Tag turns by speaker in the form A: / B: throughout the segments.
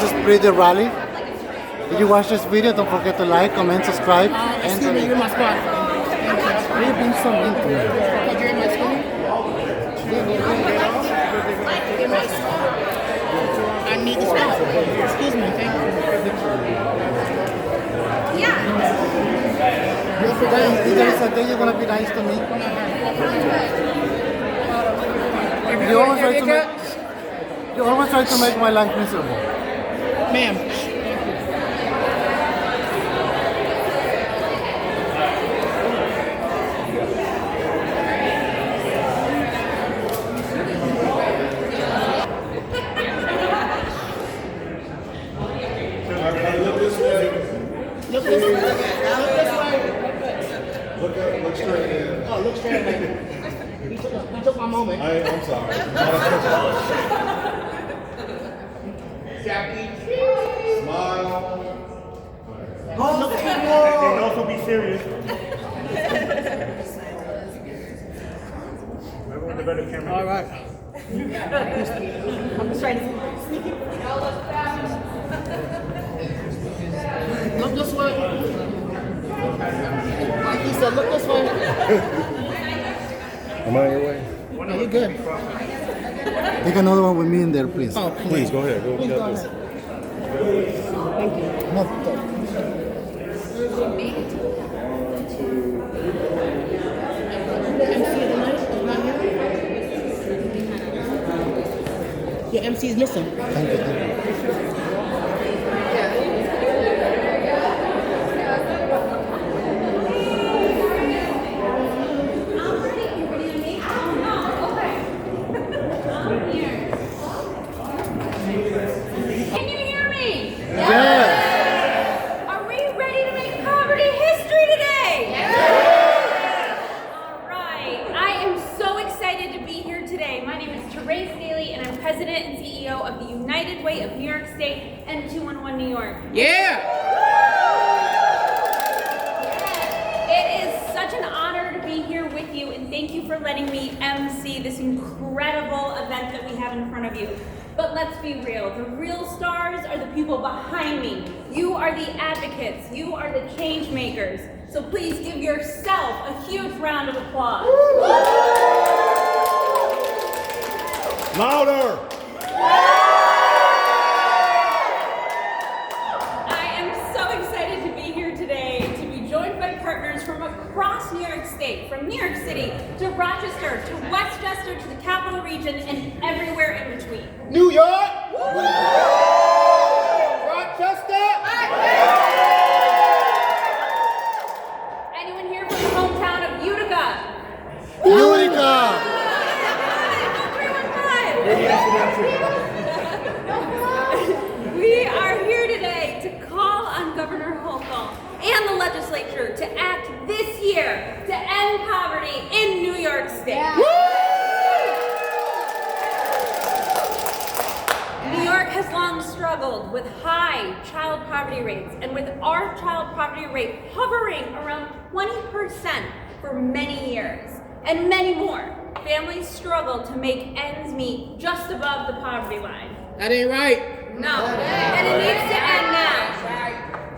A: this is pre the rally. Did you watch this video? Don't forget to like, comment, subscribe, and
B: Excuse me, you're my spot.
A: You've been so mean to me.
B: Like you're in my screen? In my spot. I need the spot. Excuse me, thank you.
A: Yes, there is a day you're gonna be nice to me. You always try to make my life miserable.
B: Ma'am. Look this way.
C: Look straight in.
B: Oh, look straight ahead. You took my moment.
C: I'm sorry.
B: Jackie.
C: Smile.
D: And also be serious. Everyone the better camera.
B: All right.
E: I'm just trying to sneak it.
B: Look this way. Like he said, look this way.
C: Am I on your way?
B: No, you're good.
A: Take another one with me in there, please.
B: Oh,
C: Please, go ahead.
B: Please go ahead. Thank you.
A: No,
B: MC tonight is not here. Your MC is missing.
A: thank you.
E: Can you hear me?
A: Yes.
E: Are we ready to make poverty history today? All right. I am so excited to be here today. My name is Therese Daly, and I'm President and CEO of the United Way of New York State and 211 New York.
B: Yeah.
E: It is such an honor to be here with you, and thank you for letting me MC this incredible event that we have in front of you. But let's be real, the real stars are the people behind me. You are the advocates, you are the change makers. So please give yourself a huge round of applause.
C: Louder.
E: I am so excited to be here today to be joined by partners from across New York State, from New York City to Rochester to Westchester to the Capital Region and everywhere in between.
B: New York. Rochester.
E: Anyone here from the hometown of Utica?
A: Utica.
E: 315. We are here today to call on Governor Hochul and the legislature to act this year to end poverty in New York State. New York has long struggled with high child poverty rates, and with our child poverty rate hovering around 20% for many years, and many more, families struggle to make ends meet just above the poverty line.
B: That ain't right.
E: No, and it needs to end now.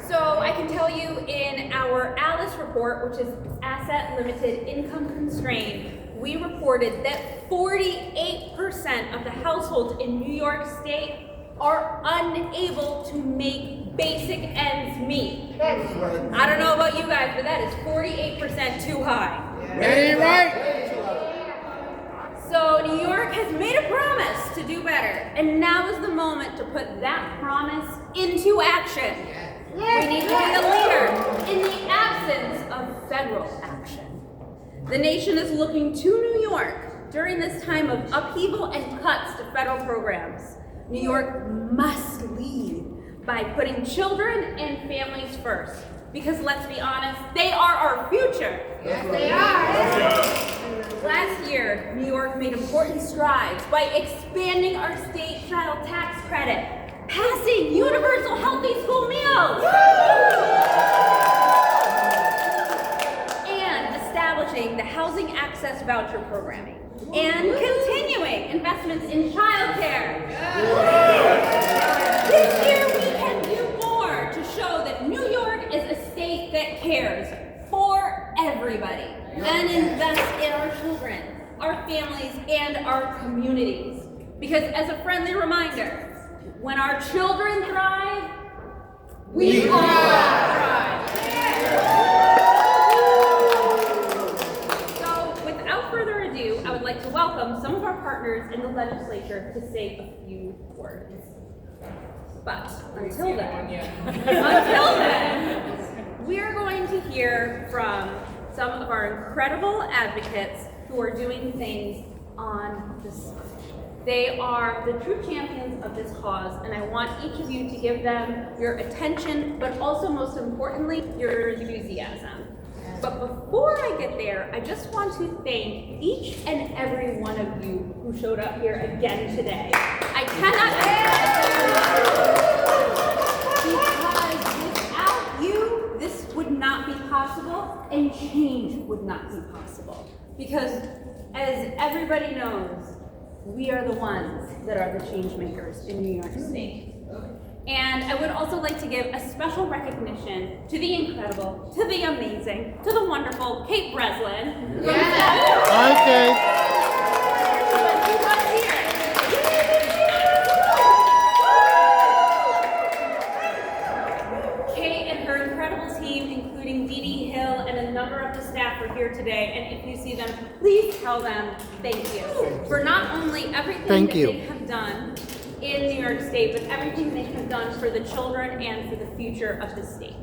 E: So I can tell you in our ALICE report, which is Asset Limited Income Constrained, we reported that 48% of the households in New York State are unable to make basic ends meet. I don't know about you guys, but that is 48% too high.
B: That ain't right.
E: So New York has made a promise to do better, and now is the moment to put that promise into action. We need to be a leader in the absence of federal action. The nation is looking to New York during this time of upheaval and cuts to federal programs. New York must lead by putting children and families first. Because let's be honest, they are our future.
B: Yes, they are.
E: Last year, New York made important strides by expanding our state child tax credit, passing universal healthy school meals, and establishing the housing access voucher programming, and continuing investments in childcare. This year Because as a friendly reminder, when our children thrive, we all thrive. So without further ado, I would like to welcome some of our partners in the legislature to say a few words. But until then, we are going to hear from some of our incredible advocates who are doing things on the side. They are the true champions of this cause, and I want each of you to give them your attention, but also most importantly, your enthusiasm. But before I get there, I just want to thank each and every one of you who showed up here again today. I cannot because without you, this would not be possible, and change would not be possible. Because as everybody knows, we are the ones that are the change makers in New York State. And I would also like to give a special recognition to the incredible, to the amazing, to the wonderful Kate Breslin.
A: Hi, Kate.
E: Kate and her incredible team, including Dee Dee Hill and a number of the staff are here today. And if you see them, please tell them thank you for not only everything they have done in New York State, but everything they have done for the children and for the future of the state.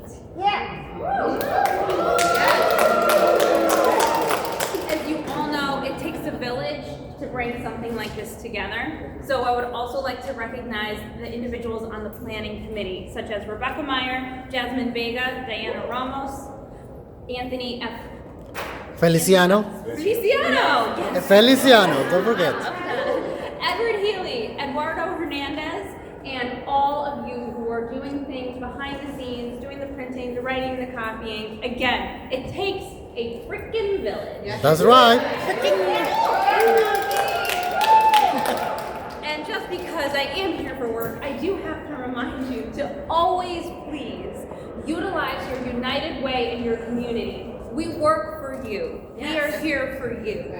E: As you all know, it takes a village to bring something like this together. So I would also like to recognize the individuals on the planning committee, such as Rebecca Meyer, Jasmine Vega, Diana Ramos, Anthony F.
A: Feliciano.
E: Yes.
A: Feliciano, don't forget.
E: Edward Healy, Eduardo Hernandez, and all of you who are doing things behind the scenes, doing the printing, the writing, the copying. Again, it takes a freaking village.
A: That's right.
E: And just because I am here for work, I do have to remind you to always please utilize your united way in your community. We work for you. We are here for you.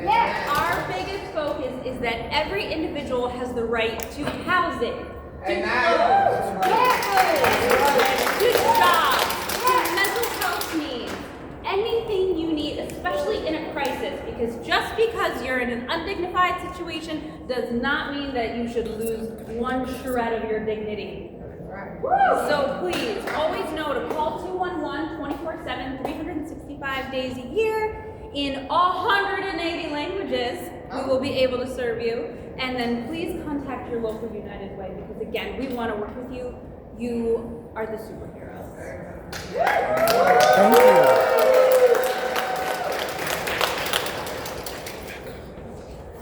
E: Our biggest focus is that every individual has the right to housing, to clothes, to jobs, to mental health needs, anything you need, especially in a crisis, because just because you're in an undignified situation does not mean that you should lose one shred of your dignity. So please, always know to call 211 24/7, 365 days a year in 180 languages. We will be able to serve you. And then please contact your local United Way, because again, we want to work with you. You are the superheroes.
A: Thank you.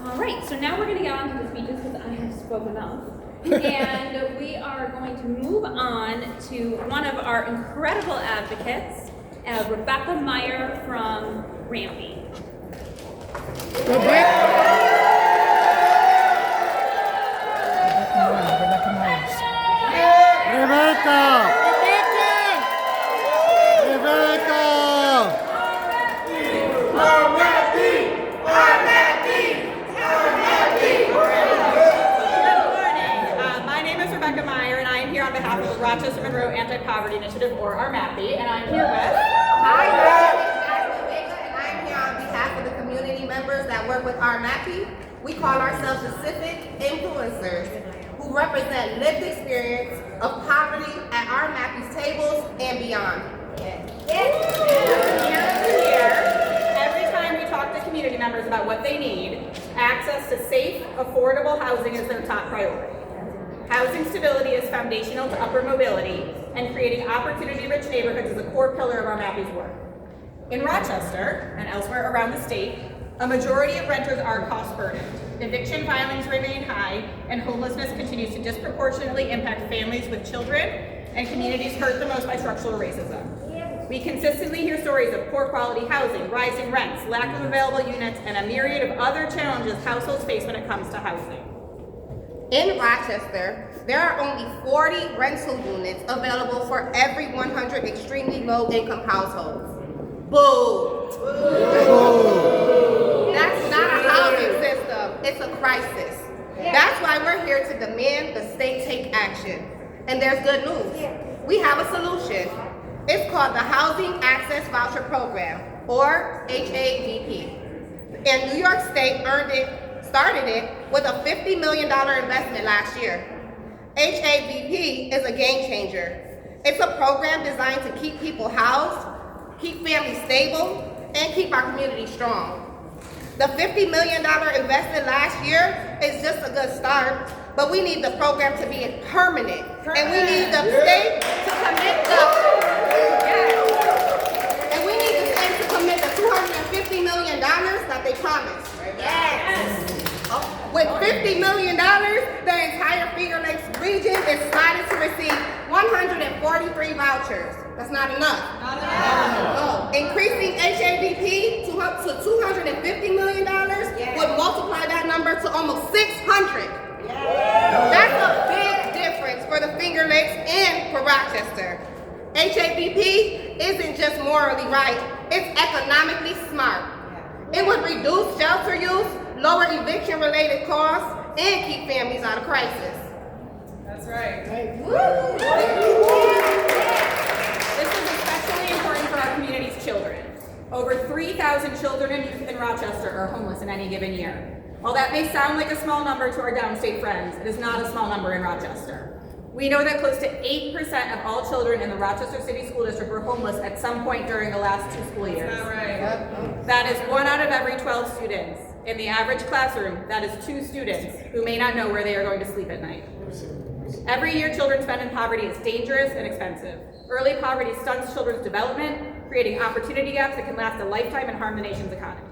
E: All right, so now we're going to get on to the speeches because I have spoken enough. And we are going to move on to one of our incredible advocates, Rebecca Meyer from Rampy.
B: Rebecca.
F: Rochester Monroe Anti-Poverty Initiative, or our MAPI, and I'm here with...
G: Hi, my name is Jasmine Vega, and I'm here on behalf of the community members that work with our MAPI. We call ourselves the Civic Influencers, who represent lived experience of poverty at our MAPI's tables and beyond.
F: Year after year, every time we talk to community members about what they need, access to safe, affordable housing is their top priority. Housing stability is foundational to upward mobility, and creating opportunity-rich neighborhoods is a core pillar of our MAPI's work. In Rochester, and elsewhere around the state, a majority of renters are cost-burdened. Eviction filings remain high, and homelessness continues to disproportionately impact families with children and communities hurt the most by structural racism. We consistently hear stories of poor quality housing, rising rents, lack of available units, and a myriad of other challenges households face when it comes to housing.
G: In Rochester, there are only 40 rental units available for every 100 extremely low-income households. Boo! That's not a housing system, it's a crisis. That's why we're here to demand the state take action. And there's good news. We have a solution. It's called the Housing Access Voucher Program, or HAVP. And New York State started it with a $50 million investment last year. HAVP is a game changer. It's a program designed to keep people housed, keep families stable, and keep our community strong. The $50 million investment last year is just a good start, but we need the program to be permanent. And we need the state to commit the $250 million that they promised. With $50 million, the entire Finger Lakes region is slotted to receive 143 vouchers. That's not enough. Increasing HAVP to up to $250 million would multiply that number to almost 600. That's a big difference for the Finger Lakes and for Rochester. HAVP isn't just morally right, it's economically smart. It would reduce shelter use, lower eviction-related costs, and keep families out of crisis.
F: That's right. This is especially important for our community's children. Over 3,000 children and youth in Rochester are homeless in any given year. While that may sound like a small number to our downstate friends, it is not a small number in Rochester. We know that close to 8% of all children in the Rochester City School District were homeless at some point during the last 2 school years. That is 1 out of every 12 students. In the average classroom, that is 2 students who may not know where they are going to sleep at night. Every year children spend in poverty is dangerous and expensive. Early poverty stunts children's development, creating opportunity gaps that can last a lifetime and harm the nation's economy.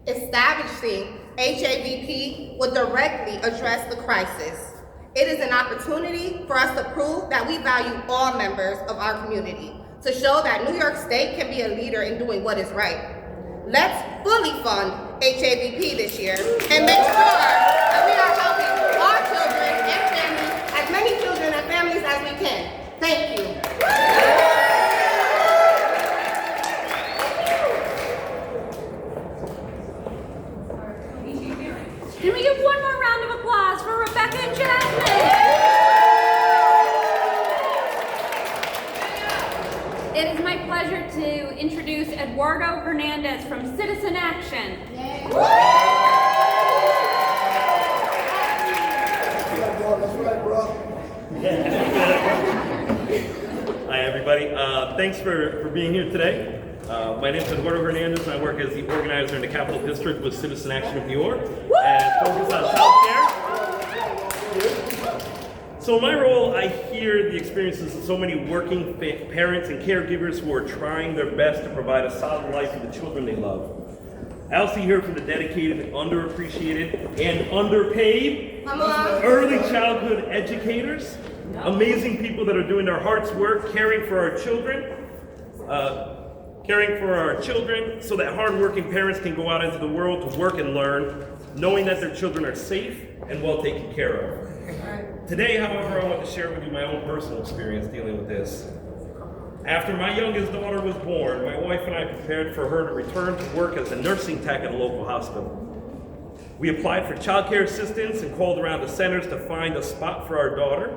G: Establishing HAVP would directly address the crisis. It is an opportunity for us to prove that we value all members of our community, to show that New York State can be a leader in doing what is right. Let's fully fund HAVP this year and make sure that we are helping our children and families, as many children and families as we can. Thank you.
E: Can we give one more round of applause for Rebecca and Jasmine? It is my pleasure to introduce Eduardo Hernandez from Citizen Action.
H: Hi everybody, thanks for being here today. My name is Eduardo Hernandez and I work as the organizer in the Capital District with Citizen Action of New York and focus on childcare. So in my role, I hear the experiences of so many working parents and caregivers who are trying their best to provide a solid life for the children they love. I also hear from the dedicated, underappreciated, and underpaid early childhood educators, amazing people that are doing their heart's work, caring for our children so that hardworking parents can go out into the world to work and learn, knowing that their children are safe and well taken care of. Today, however, I want to share with you my own personal experience dealing with this. After my youngest daughter was born, my wife and I prepared for her to return to work as a nursing tech at a local hospital. We applied for child care assistance and called around the centers to find a spot for our daughter.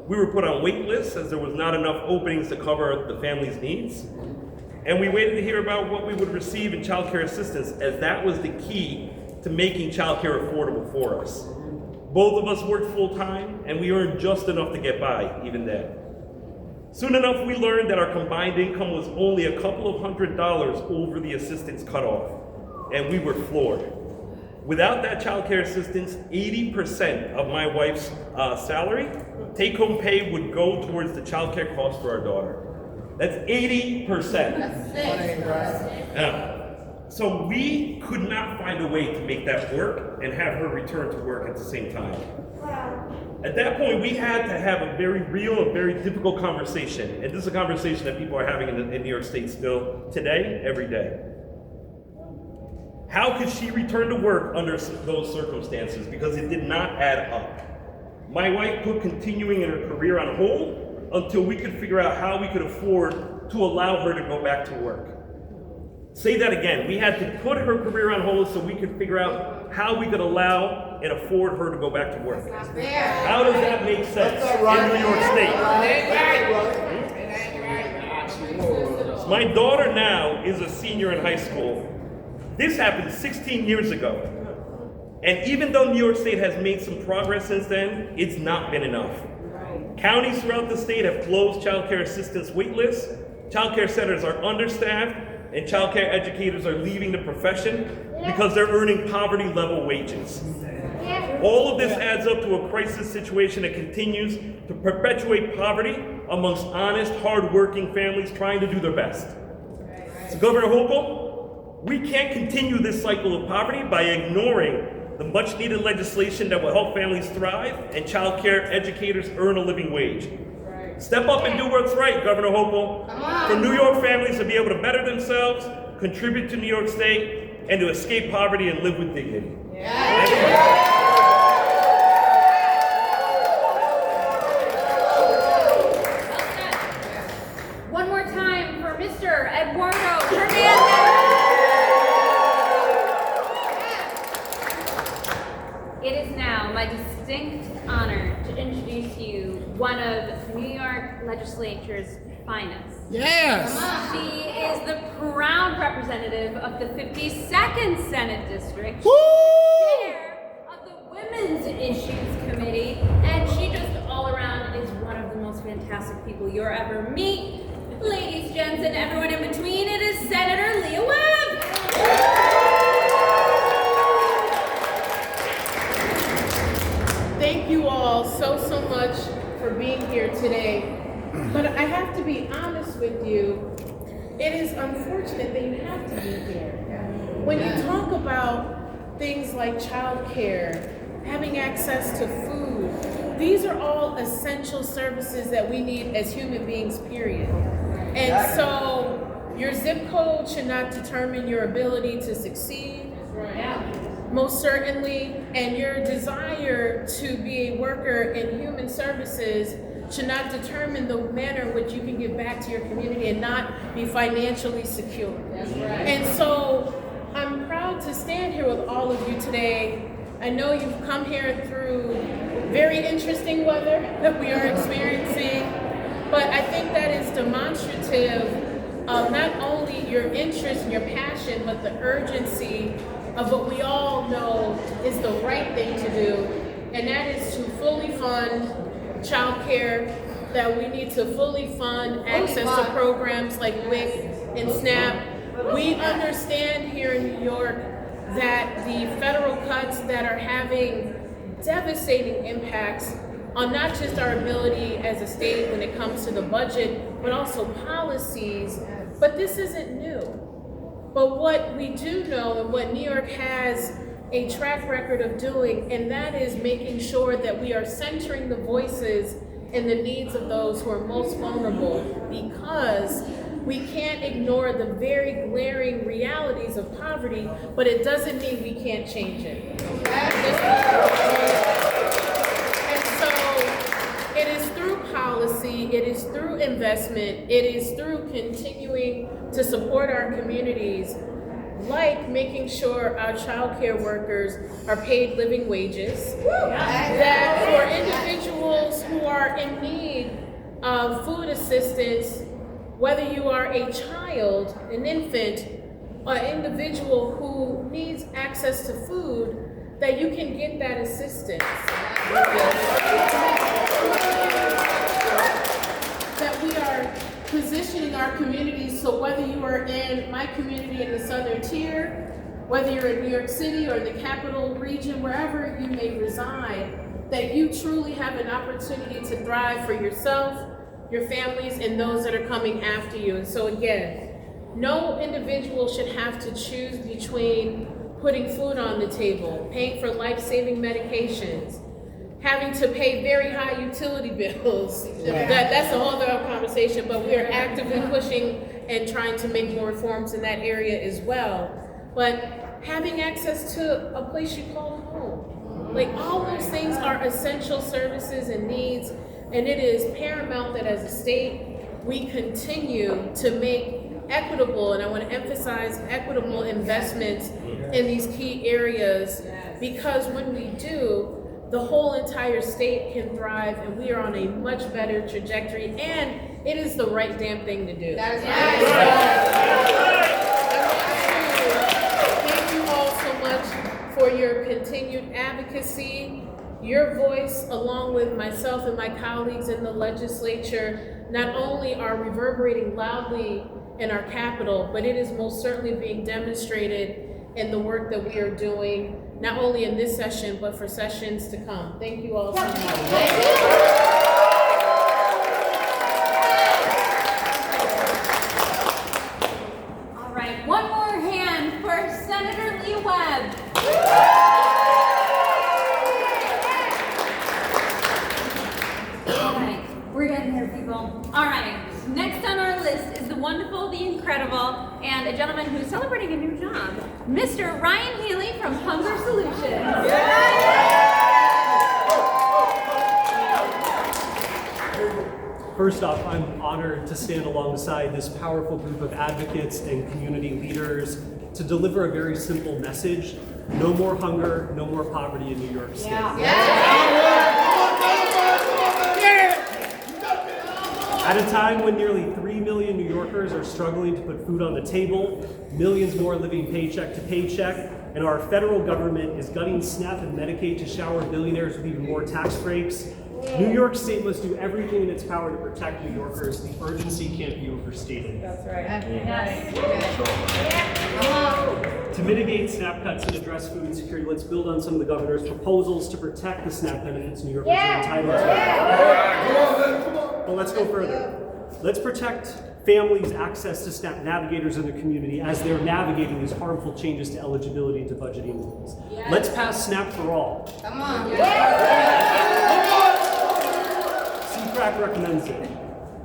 H: We were put on wait lists as there was not enough openings to cover the family's needs. And we waited to hear about what we would receive in child care assistance, as that was the key to making child care affordable for us. Both of us worked full time and we earned just enough to get by, even then. Soon enough, we learned that our combined income was only a couple of $100 over the assistance cutoff, and we were floored. Without that child care assistance, 80% of my wife's salary, take-home pay, would go towards the child care cost for our daughter. That's 80%. So we could not find a way to make that work and have her return to work at the same time. At that point, we had to have a very real and very difficult conversation. And this is a conversation that people are having in New York State still today, every day. How could she return to work under those circumstances? Because it did not add up. My wife put continuing in her career on hold until we could figure out how we could afford to allow her to go back to work. Say that again. We had to put her career on hold so we could figure out how we could allow and afford her to go back to work. How does that make sense in New York State? My daughter now is a senior in high school. This happened 16 years ago. And even though New York State has made some progress since then, it's not been enough. Counties throughout the state have closed child care assistance wait lists. Child care centers are understaffed, and child care educators are leaving the profession because they're earning poverty level wages. All of this adds up to a crisis situation that continues to perpetuate poverty amongst honest, hard-working families trying to do their best. So Governor Hochul, we can't continue this cycle of poverty by ignoring the much-needed legislation that will help families thrive and child care educators earn a living wage. Step up and do what's right, Governor Hochul, for New York families to be able to better themselves, contribute to New York State, and to escape poverty and live with dignity.
E: One more time for Mr. Eduardo Hernandez. It is now my distinct honor to introduce you one of New York Legislature's finest.
B: Yes.
E: She is the proud representative of the 52nd Senate District.
B: Woo!
E: Chair of the Women's Issues Committee, and she just all around is one of the most fantastic people you'll ever meet. Ladies, gents, and everyone in between, it is Senator Leah Webb.
B: Thank you all so much for being here today. But I have to be honest with you, it is unfortunate that you have to be here. When you talk about things like childcare, having access to food, these are all essential services that we need as human beings, period. And so your zip code should not determine your ability to succeed. Most certainly, and your desire to be a worker in human services should not determine the manner in which you can give back to your community and not be financially secure. And so I'm proud to stand here with all of you today. I know you've come here through very interesting weather that we are experiencing, but I think that is demonstrative of not only your interest and your passion, but the urgency of what we all know is the right thing to do, and that is to fully fund child care, that we need to fully fund access to programs like WIC and SNAP. We understand here in New York that the federal cuts that are having devastating impacts on not just our ability as a state when it comes to the budget, but also policies. But this isn't new. But what we do know and what New York has a track record of doing, and that is making sure that we are centering the voices and the needs of those who are most vulnerable, because we can't ignore the very glaring realities of poverty, but it doesn't mean we can't change it. And so it is through policy, it is through investment, it is through continuing to support our communities, like making sure our child care workers are paid living wages, that for individuals who are in need of food assistance, whether you are a child, an infant, or an individual who needs access to food, that you can get that assistance. That we are positioning our communities, so whether you are in my community in the Southern Tier, whether you're in New York City or the capital region, wherever you may reside, that you truly have an opportunity to thrive for yourself, your families, and those that are coming after you. And so again, no individual should have to choose between putting food on the table, paying for life-saving medications, having to pay very high utility bills. That's a whole other conversation, but we are actively pushing and trying to make more reforms in that area as well. But having access to a place you call home, like all those things are essential services and needs, and it is paramount that as a state, we continue to make equitable, and I want to emphasize equitable investments in these key areas, because when we do, the whole entire state can thrive, and we are on a much better trajectory, and it is the right damn thing to do.
G: That is
B: Thank you all so much for your continued advocacy. Your voice, along with myself and my colleagues in the legislature, not only are reverberating loudly in our capital, but it is most certainly being demonstrated in the work that we are doing, not only in this session, but for sessions to come. Thank you all so much.
E: All right, one more hand for Senator Lee Webb. All right, we're getting there, people. All right, next on our list is the wonderful, the incredible, and a gentleman who's celebrating a new job, Mr. Ryan Healy from Hunger Solutions.
I: First off, I'm honored to stand alongside this powerful group of advocates and community leaders to deliver a very simple message: no more hunger, no more poverty in New York State. At a time when nearly 3 million New Yorkers are struggling to put food on the table, millions more living paycheck to paycheck, and our federal government is gutting SNAP and Medicaid to shower billionaires with even more tax breaks, New York State must do everything in its power to protect New Yorkers. The urgency can't be overstated.
G: That's right.
I: To mitigate SNAP cuts and address food insecurity, let's build on some of the governor's proposals to protect the SNAP benefits New Yorkers are entitled to. But let's go further. Let's protect families' access to SNAP navigators in the community as they're navigating these harmful changes to eligibility to budgeting rules. Let's pass SNAP for all.
G: Come on.
I: CPRAC recommends it.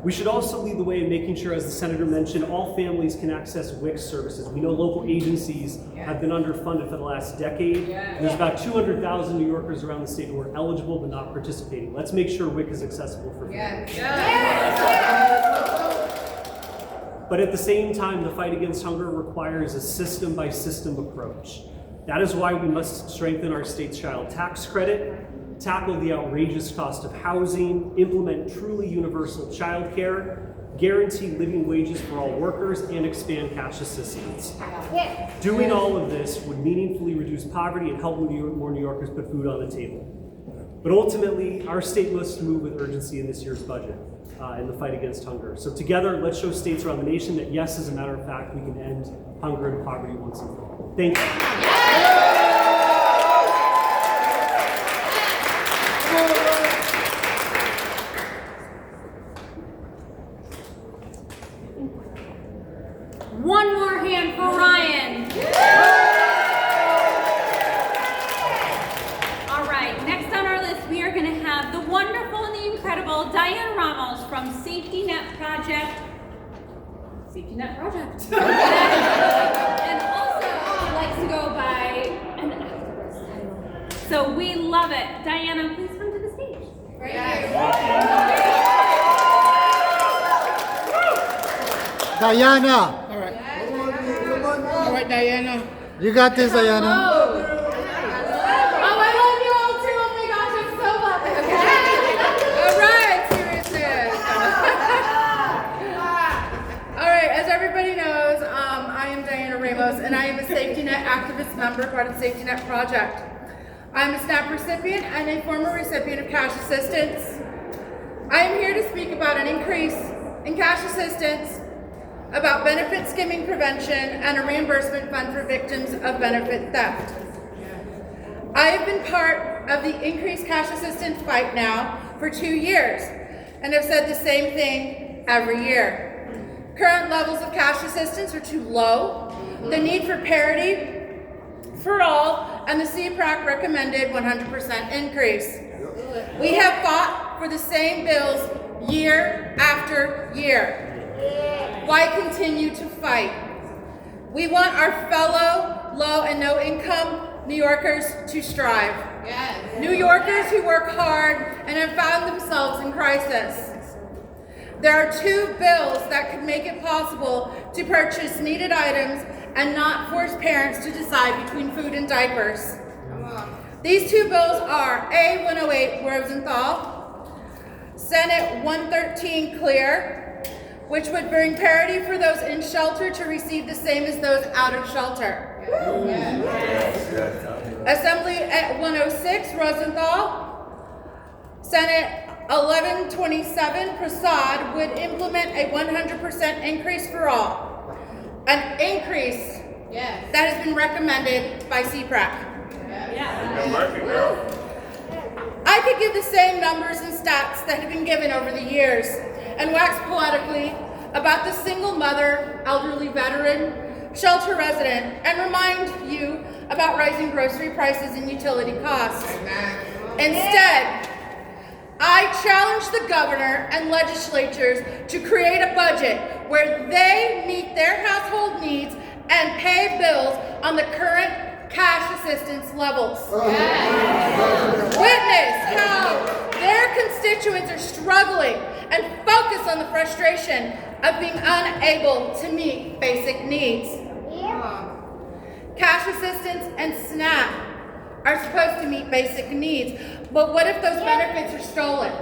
I: We should also lead the way in making sure, as the senator mentioned, all families can access WIC services. We know local agencies have been underfunded for the last decade. There's about 200,000 New Yorkers around the state who are eligible but not participating. Let's make sure WIC is accessible for families. But at the same time, the fight against hunger requires a system-by-system approach. That is why we must strengthen our state's child tax credit, tackle the outrageous cost of housing, implement truly universal childcare, guarantee living wages for all workers, and expand cash assistance. Doing all of this would meaningfully reduce poverty and help more New Yorkers put food on the table. But ultimately, our state must move with urgency in this year's budget in the fight against hunger. So together, let's show states around the nation that yes, as a matter of fact, we can end hunger and poverty once and for all. Thank you.
E: One more hand for Ryan. All right, next on our list, we are going to have the wonderful and the incredible Diane Ramos from Safety Net Project. Safety Net Project. And also likes to go by an activist title. So we love it. Diana, please come to the stage.
A: Diana,
B: All right, Diana.
A: you got this, Diana.
G: Oh, I love you all too. Oh my gosh, I'm so happy.
J: All right, seriousness. All right, as everybody knows, I am Diana Ramos, and I am a Safety Net activist member, part of the Safety Net Project. I'm a SNAP recipient and a former recipient of cash assistance. I am here to speak about an increase in cash assistance, about benefit skimming prevention, and a reimbursement fund for victims of benefit theft. I have been part of the increased cash assistance fight now for 2 years, and have said the same thing every year. Current levels of cash assistance are too low. The need for parity for all, and the CPRAC recommended 100% increase. We have fought for the same bills year after year. Why continue to fight? We want our fellow low and no income New Yorkers to strive. New Yorkers who work hard and have found themselves in crisis. There are two bills that could make it possible to purchase needed items and not force parents to decide between food and diapers. These two bills are A-108 Rosenthal, Senate 113 Clear, which would bring parity for those in shelter to receive the same as those out of shelter. Assembly at 106 Rosenthal, Senate 1127 Prasad would implement a 100% increase for all. An increase that has been recommended by CPRAC. I could give the same numbers and stats that have been given over the years and wax poetically about the single mother, elderly veteran, shelter resident, and remind you about rising grocery prices and utility costs. Instead, I challenge the governor and legislatures to create a budget where they meet their household needs and pay bills on the current cash assistance levels. Witness how their constituents are struggling and focus on the frustration of being unable to meet basic needs. Cash assistance and SNAP are supposed to meet basic needs, but what if those benefits are stolen?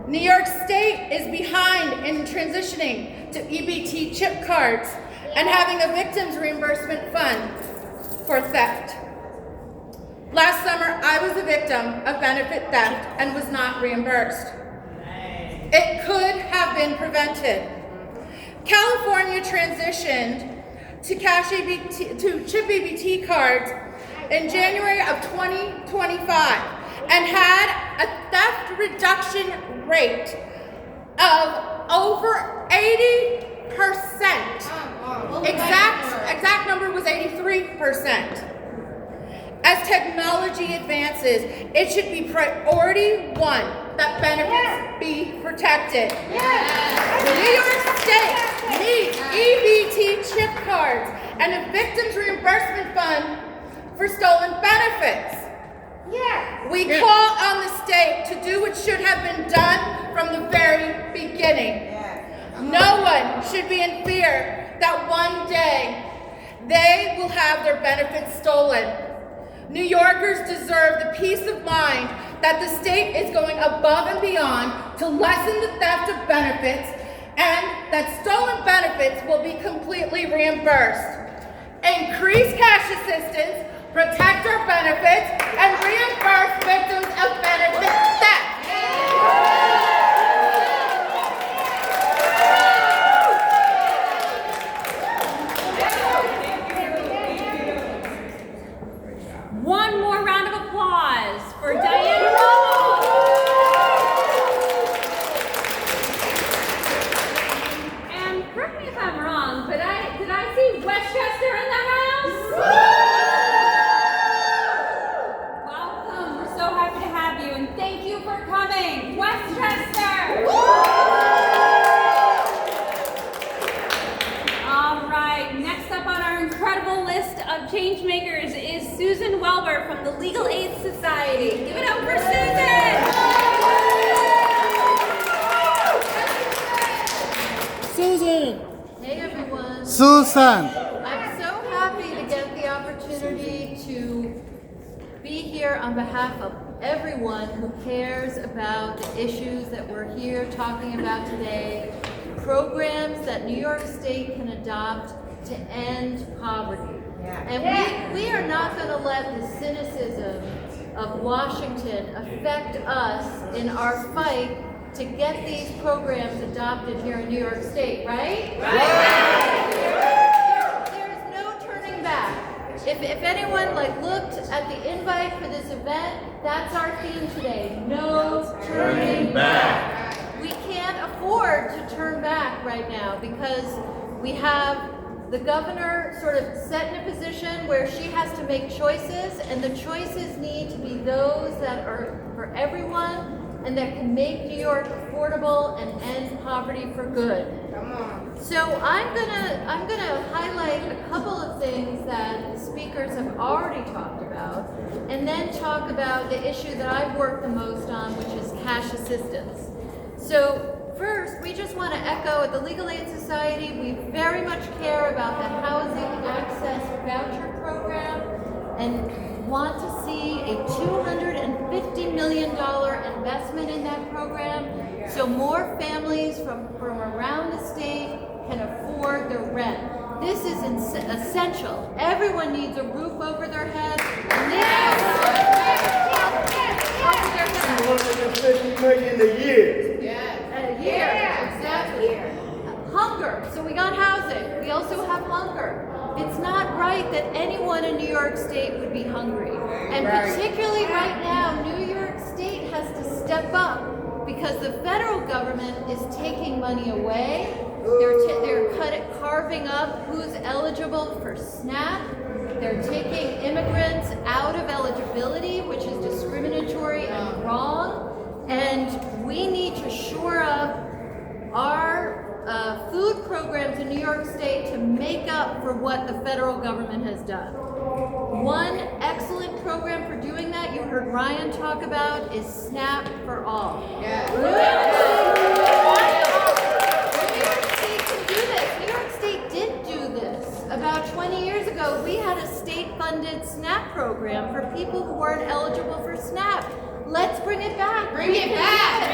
J: New York State is behind in transitioning to EBT chip cards and having a victims reimbursement fund for theft. Last summer, I was a victim of benefit theft and was not reimbursed. It could have been prevented. California transitioned to chip EBT cards in January of 2025 and had a theft reduction rate of over 80%. Exact number was 83%. As technology advances, it should be priority one that benefits be protected. New York State needs EBT chip cards and a victims reimbursement fund for stolen benefits. We call on the state to do what should have been done from the very beginning. No one should be in fear that one day they will have their benefits stolen. New Yorkers deserve the peace of mind that the state is going above and beyond to lessen the theft of benefits and that stolen benefits will be completely reimbursed. Increase cash assistance, protect our benefits, and reimburse victims of benefit theft.
E: One more round of applause for Diane Ramos. And correct me if I'm wrong, but did I see Westchester in the house? Welcome. We're so happy to have you, and thank you for coming, Westchester. All right. Next up on our incredible list of change makers is Susan Welber from the Legal Aid Society. Give it up for Susan!
A: Susan!
K: Hey everyone.
A: Susan!
K: I'm so happy to get the opportunity to be here on behalf of everyone who cares about the issues that we're here talking about today, programs that New York State can adopt to end poverty. And we are not going to let the cynicism of Washington affect us in our fight to get these programs adopted here in New York State, right? There's no turning back. If anyone looked at the invite for this event, that's our theme today. No turning back. We can't afford to turn back right now because we have the governor sort of set in a position where she has to make choices, and the choices need to be those that are for everyone and that can make New York affordable and end poverty for good. So I'm gonna highlight a couple of things that speakers have already talked about, and then talk about the issue that I've worked the most on, which is cash assistance. So we just want to echo at the Legal Aid Society, we very much care about the Housing Access Voucher Program and want to see a $250 million investment in that program so more families from around the state can afford their rent. This is essential. Everyone needs a roof over their head.
L: $250 million a year.
K: A year, exactly. Hunger. So we got housing. We also have hunger. It's not right that anyone in New York State would be hungry. And particularly right now, New York State has to step up because the federal government is taking money away. They're carving up who's eligible for SNAP. They're taking immigrants out of eligibility, which is discriminatory and wrong. And we need to shore up our food programs in New York State to make up for what the federal government has done. One excellent program for doing that, you heard Ryan talk about, is SNAP for All. New York State can do this. New York State did do this. About 20 years ago, we had a state-funded SNAP program for people who weren't eligible for SNAP. Let's bring it back.
G: Bring it back.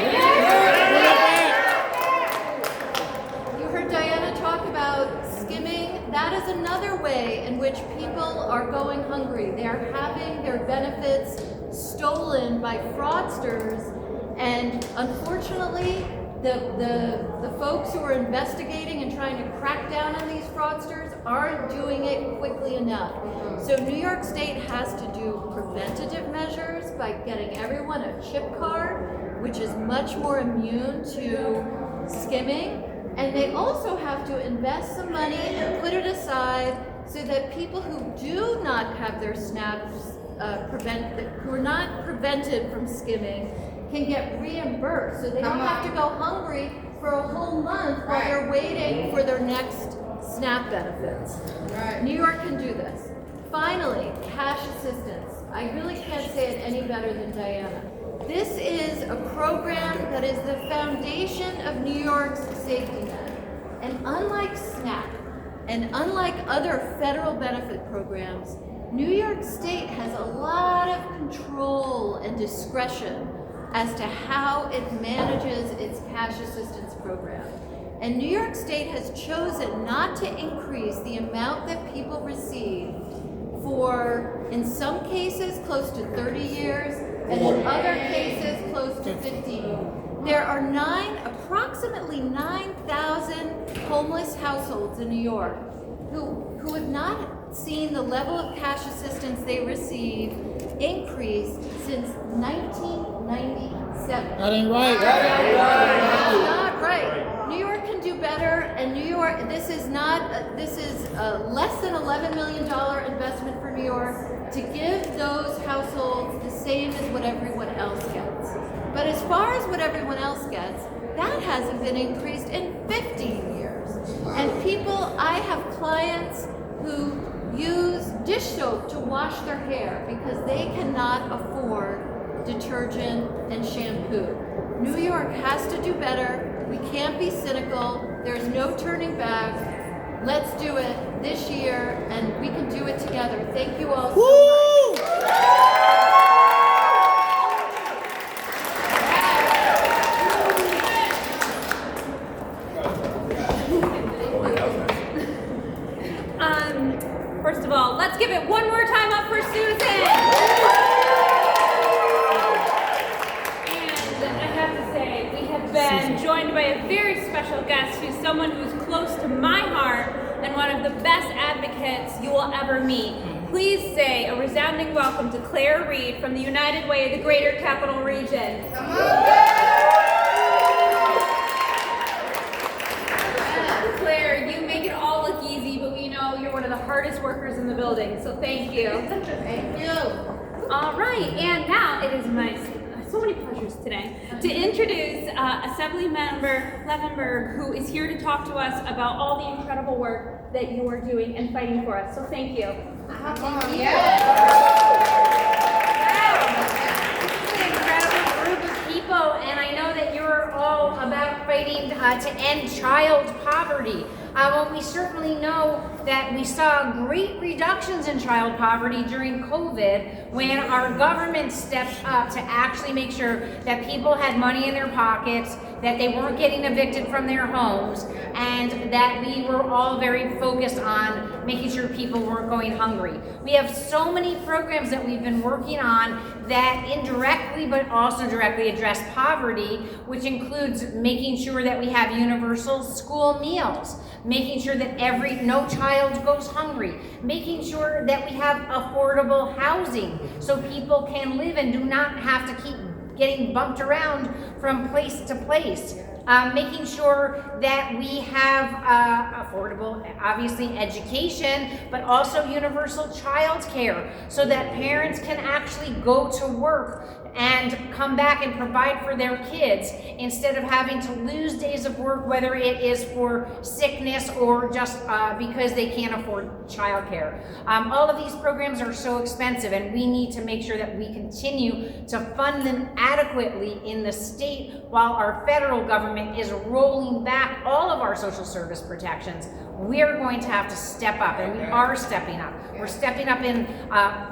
K: Diana talk about skimming. That is another way in which people are going hungry. They are having their benefits stolen by fraudsters, and unfortunately the folks who are investigating and trying to crack down on these fraudsters aren't doing it quickly enough. So New York State has to do preventative measures by getting everyone a chip card, which is much more immune to skimming. And they also have to invest some money and put it aside so that people who do not have their SNAPs who are not prevented from skimming can get reimbursed. So they don't have to go hungry for a whole month while they're waiting for their next SNAP benefits. New York can do this. Finally, cash assistance. I really can't say it any better than Diana. This is a program that is the foundation of New York's safety net. And unlike SNAP, and unlike other federal benefit programs, New York State has a lot of control and discretion as to how it manages its cash assistance program. And New York State has chosen not to increase the amount that people receive for, in some cases, close to 30 years, and in other cases, close to 15. There are approximately 9,000 homeless households in New York who have not seen the level of cash assistance they receive increase since 1997.
A: That ain't right.
K: That's not right. New York can do better, and New York, this is less than $11 million investment for New York to give those households the same as what everyone else gets. But as far as what everyone else gets, that hasn't been increased in 15 years. And I have clients who use dish soap to wash their hair because they cannot afford detergent and shampoo. New York has to do better. We can't be cynical. There's no turning back. Let's do it this year, and we can do it together. Thank you all so much.
E: First of all, let's give it one more time up for Susan. And I have to say, we have been joined by a very special guest who's someone who's close to my heart and one of the best advocates you will ever meet. Please say a resounding welcome to Claire Reed from the United Way of the Greater Capital Region.
G: Come on.
E: Claire, you make it all look easy, but we know you're one of the hardest workers in the building, so thank you.
G: Thank you.
E: All right, and now it is so many pleasures today to introduce Assemblymember Levenberg, who is here to talk to us about all the incredible work that you are doing and fighting for us. So thank you.
G: Thank you.
E: This is an incredible group of people, and I know that you're all about
M: fighting to end child poverty. Well, we certainly know that we saw great reductions in child poverty during COVID when our government stepped up to actually make sure that people had money in their pockets, that they weren't getting evicted from their homes, and that we were all very focused on making sure people weren't going hungry. We have so many programs that we've been working on that indirectly but also directly address poverty, which includes making sure that we have universal school meals, making sure that no child goes hungry, making sure that we have affordable housing so people can live and do not have to keep getting bumped around from place to place. Making sure that we have affordable, obviously, education, but also universal child care so that parents can actually go to work and come back and provide for their kids instead of having to lose days of work, whether it is for sickness or just because they can't afford childcare. All of these programs are so expensive, and we need to make sure that we continue to fund them adequately in the state while our federal government is rolling back all of our social service protections. We're going to have to step up, and we are stepping up. We're stepping up in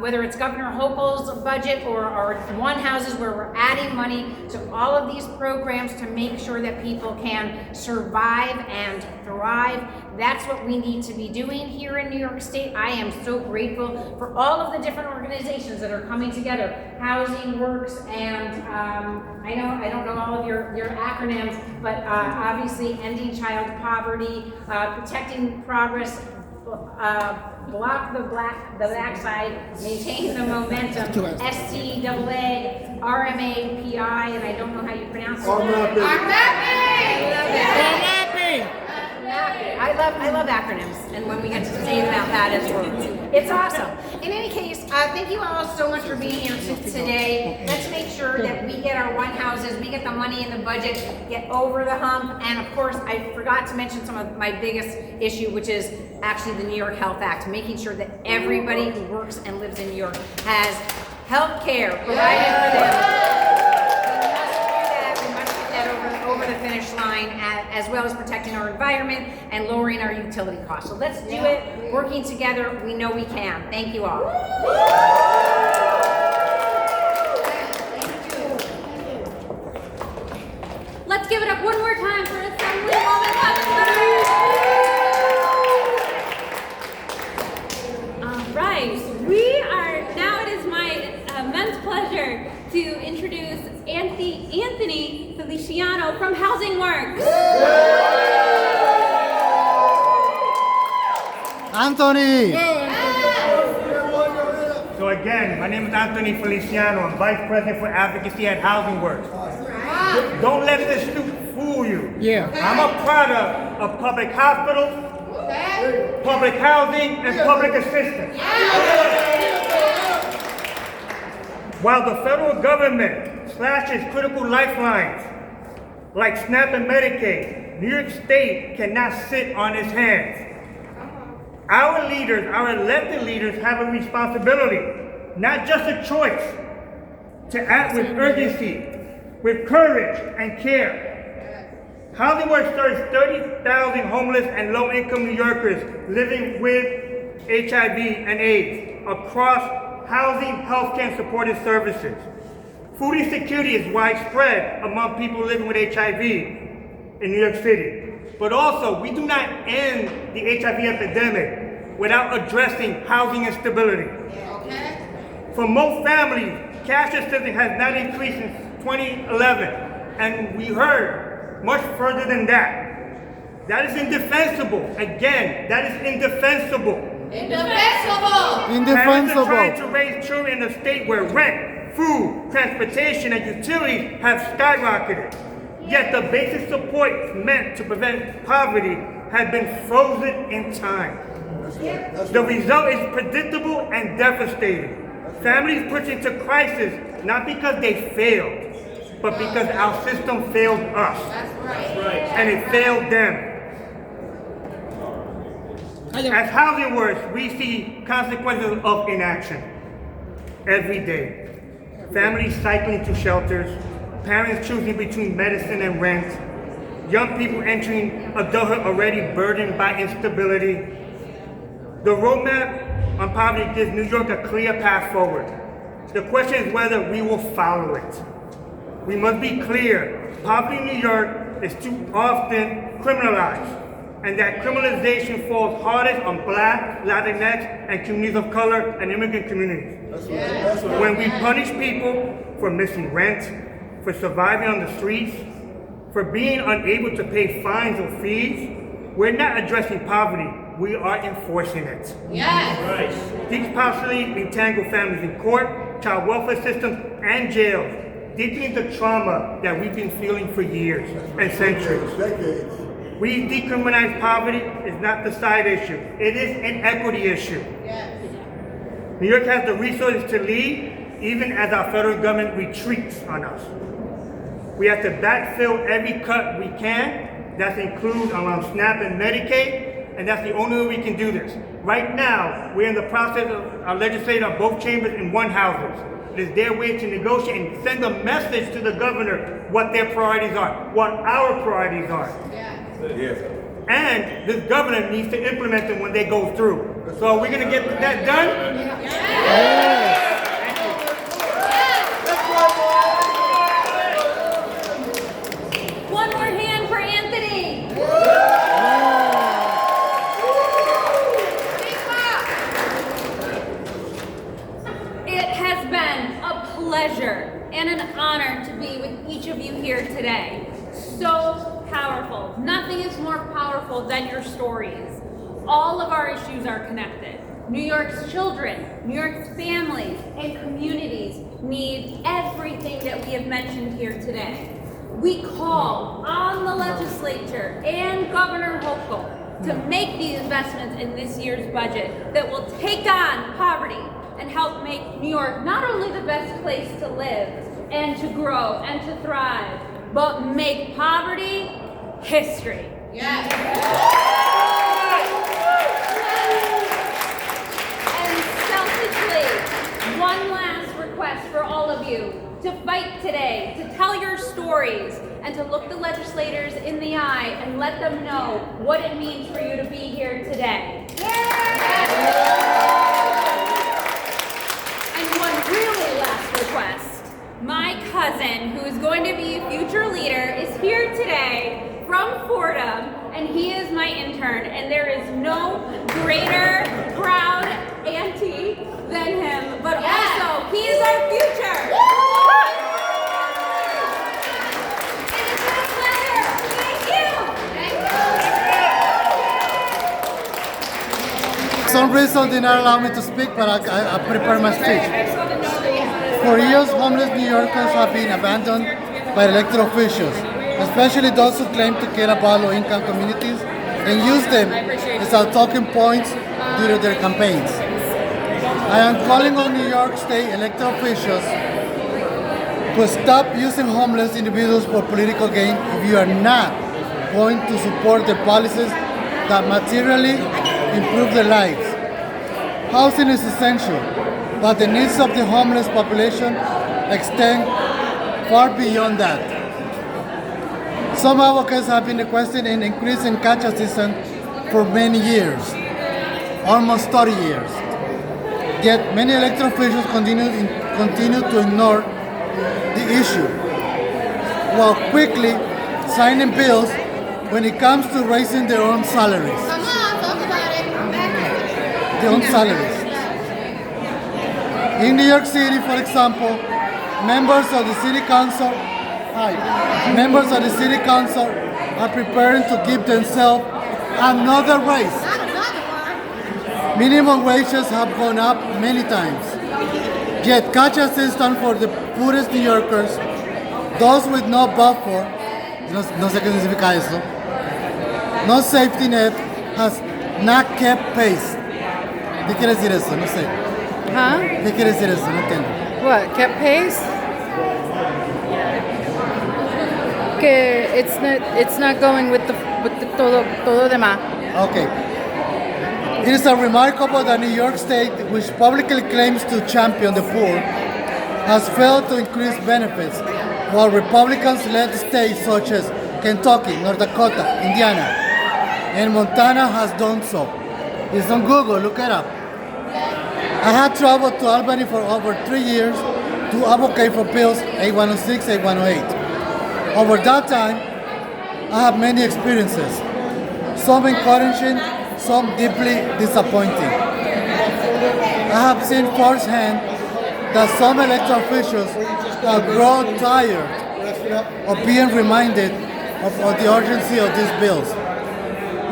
M: whether it's Governor Hochul's budget or our One Houses, where we're adding money to all of these programs to make sure that people can survive and thrive. That's what we need to be doing here in New York State. I am so grateful for all of the different organizations that are coming together. Housing Works, and I don't know all of your acronyms, but obviously Ending Child Poverty, Protecting Progress, Block the Backside, Maintain the Momentum, STAA, RMAPI, and I don't know how you pronounce it. I love acronyms, and when we get to say about that as well, it's awesome. In any case, thank you all so much for being here today. Let's make sure that we get our One Houses, we get the money in the budget, get over the hump, and of course, I forgot to mention some of my biggest issue, which is actually the New York Health Act, making sure that everybody who works and lives in New York has health care provided for them. Over the finish line, as well as protecting our environment and lowering our utility costs. So let's do it. Working together, we know we can. Thank you all.
E: Let's give it up one more time for Assemblywoman Huxford. All right, now it is my immense pleasure to introduce Anthony Feliciano from Housing Works.
A: Anthony!
D: So again, my name is Anthony Feliciano. I'm Vice President for Advocacy at Housing Works. Don't let this suit fool you.
A: Yeah.
D: I'm a product of public hospitals, public housing, and public assistance. While the federal government slashes critical lifelines like SNAP and Medicaid, New York State cannot sit on its hands. Our leaders, our elected leaders, have a responsibility, not just a choice, to act with urgency, with courage and care. Housing Works serves 30,000 homeless and low-income New Yorkers living with HIV and AIDS across housing, healthcare, and supportive services. Food insecurity is widespread among people living with HIV in New York City. But also, we do not end the HIV epidemic without addressing housing instability. For most families, cash assistance has not increased since 2011, and we heard much further than that. That is indefensible. Again, that is indefensible. Parents are trying to raise children in a state where rent, food, transportation, and utilities have skyrocketed. Yet the basic support meant to prevent poverty has been frozen in time. The result is predictable and devastating. Families pushed into crisis not because they failed, but because our system failed us. And it failed them. As Housing Works, we see consequences of inaction every day. Families cycling to shelters, parents choosing between medicine and rent, young people entering adulthood already burdened by instability. The roadmap on poverty gives New York a clear path forward. The question is whether we will follow it. We must be clear, poverty in New York is too often criminalized, and that criminalization falls hardest on Black, Latinx, and communities of color and immigrant communities. When we punish people for missing rent, for surviving on the streets, for being unable to pay fines or fees, we're not addressing poverty, we are enforcing it.
G: Yes.
H: Right.
D: These possibly entangle families in court, child welfare systems, and jails, deepening the trauma that we've been feeling for years and centuries. We decriminalize poverty is not the side issue. It is an equity issue.
G: Yes.
D: New York has the resources to lead, even as our federal government retreats on us. We have to backfill every cut we can. That includes around SNAP and Medicaid, and that's the only way we can do this. Right now, we're in the process of our legislature on both chambers in one houses. It is their way to negotiate and send a message to the governor what their priorities are, what our priorities are.
C: Yes.
D: And this governor needs to implement them when they go through. So are we going to get that done?
E: One more hand for Anthony. It has been a pleasure and an honor to be with each of you here today. So powerful. Nothing is more powerful than your stories. All of our issues are connected. New York's children, New York's families, and communities need everything that we have mentioned here today. We call on the legislature and Governor Hochul to make these investments in this year's budget that will take on poverty and help make New York not only the best place to live and to grow and to thrive, but make poverty history.
G: Yes.
E: And selfishly, one last request for all of you to fight today, to tell your stories, and to look the legislators in the eye and let them know what it means for you to be here today. And one really last request. My cousin, who is going to be a future leader, is here today from Fordham, and he is my intern, and there is no greater proud auntie than him, but also he is our future. It has been a pleasure. Thank you.
A: Some reason did not allow me to speak, but I prepared my speech. For years, homeless New Yorkers have been abandoned by elected officials, especially those who claim to care about low-income communities and use them as our talking points during their campaigns. I am calling on New York State elected officials to stop using homeless individuals for political gain if you are not going to support the policies that materially improve their lives. Housing is essential, but the needs of the homeless population extend far beyond that. Some advocates have been requesting an increase in cash assistance for many years, almost 30 years. Yet many elected officials continue to ignore the issue, while quickly signing bills when it comes to raising their own salaries.
G: Come on, talk about it.
A: Their own salaries. In New York City, for example, members of the city council are preparing to give themselves another raise. Minimum wages have gone up many times. Yet cash assistance for the poorest New Yorkers, those with no buffer, no sé qué significa eso, no safety net, has not kept pace. ¿Qué quiere decir eso? No sé.
J: Huh?
A: ¿Qué quiere decir eso? No entiendo.
J: What? Kept pace? Que it's not going with the todo demás.
A: Okay. It is remarkable that New York State, which publicly claims to champion the poor, has failed to increase benefits, while Republicans-led states such as Kentucky, North Dakota, Indiana, and Montana has done so. It's on Google, look it up. I had traveled to Albany for over 3 years to advocate for bills 8106, 8108. Over that time, I have many experiences, some encouraging, some deeply disappointing. I have seen firsthand that some elected officials have grown tired of being reminded of the urgency of these bills.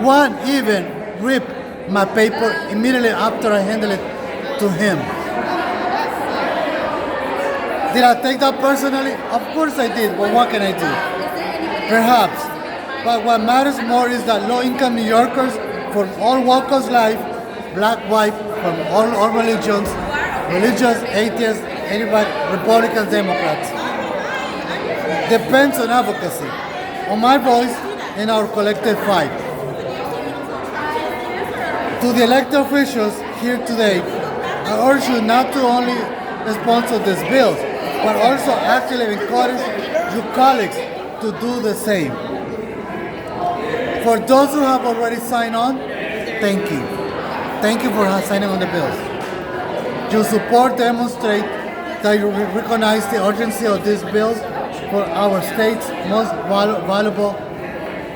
A: One even ripped my paper immediately after I handed it to him. Did I take that personally? Of course I did, but what can I do? Perhaps. But what matters more is that low-income New Yorkers from all walks of life, black, white, from all religions, religious, atheists, anybody, Republicans, Democrats, depends on advocacy, on my voice and our collective fight. To the elected officials here today, I urge you not to only sponsor these bills, but also actually encourage your colleagues to do the same. For those who have already signed on, thank you. Thank you for signing on the bills. Your support demonstrates that you recognize the urgency of these bills for our state's most valuable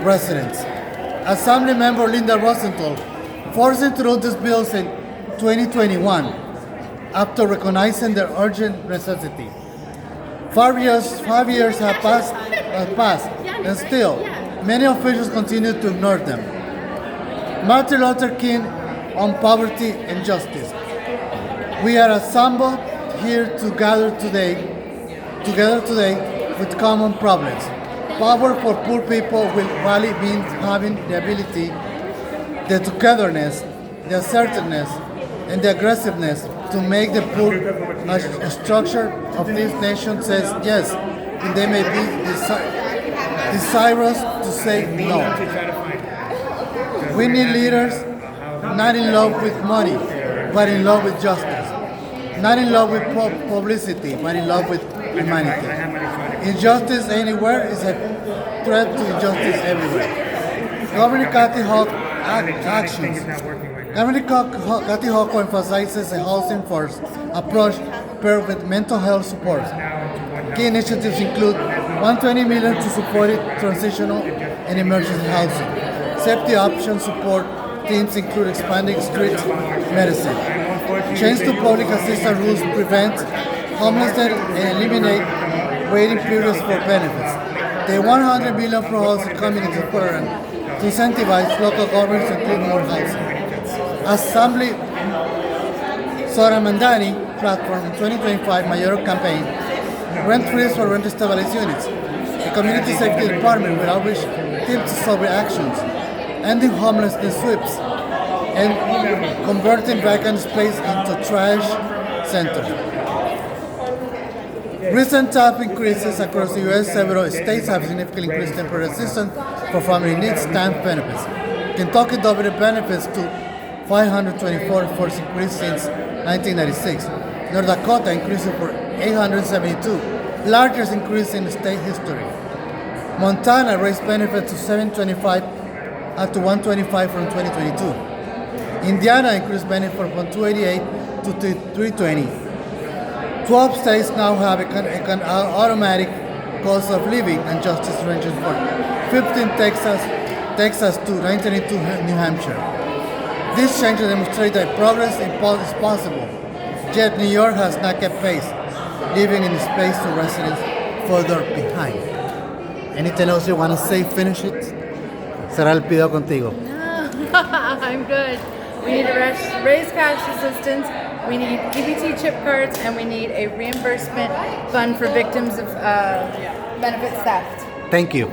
A: residents. Assembly Member Linda Rosenthal forcing through these bills in 2021 after recognizing their urgent necessity. 5 years have passed, and still, many officials continue to ignore them. Martin Luther King on poverty and justice. We are assembled here together today with common problems. Power for poor people will really mean having the ability, the togetherness, the assertiveness, and the aggressiveness to make the poor a structure of this nation says yes, and they may be desirous to say no. We need leaders not in love with money, but in love with justice. Not in love with publicity, but in love with humanity. Injustice anywhere is a threat to injustice everywhere. Governor Kathy Hochul actions. Governor Kathy Hochul emphasizes a housing-first approach paired with mental health support. Key initiatives include $120 million to support transitional and emergency housing. Safety option support teams include expanding street medicine. Change to public assistance rules prevent homelessness and eliminate waiting periods for benefits. The $100 million for housing community program to incentivize local governments to include more housing. Assembly Soramandani platform 2025 mayoral campaign, rent freeze for rent stabilized units, the community safety department with outreach tips to sober actions, ending homelessness sweeps, and converting vacant space into trash centers. Recent tax increases across the U.S. Several states have significantly increased temporary assistance for family needs stamp benefits. Kentucky doubled benefits to $524 for increase since 1996. North Dakota increased for $872, largest increase in state history. Montana raised benefits to $725 up to $125 from 2022. Indiana increased benefits from $288 to $320. 12 states now have an automatic cost of living adjustment ranging from 15 Texas to 1992 New Hampshire. These changes demonstrate that progress is possible, yet New York has not kept pace, leaving in space to residents further behind. Anything else you want to say? Finish it. Será el pido contigo.
J: No, I'm good. We need to raise cash assistance. We need EBT chip cards, and we need a reimbursement fund for victims of benefits theft.
A: Thank you.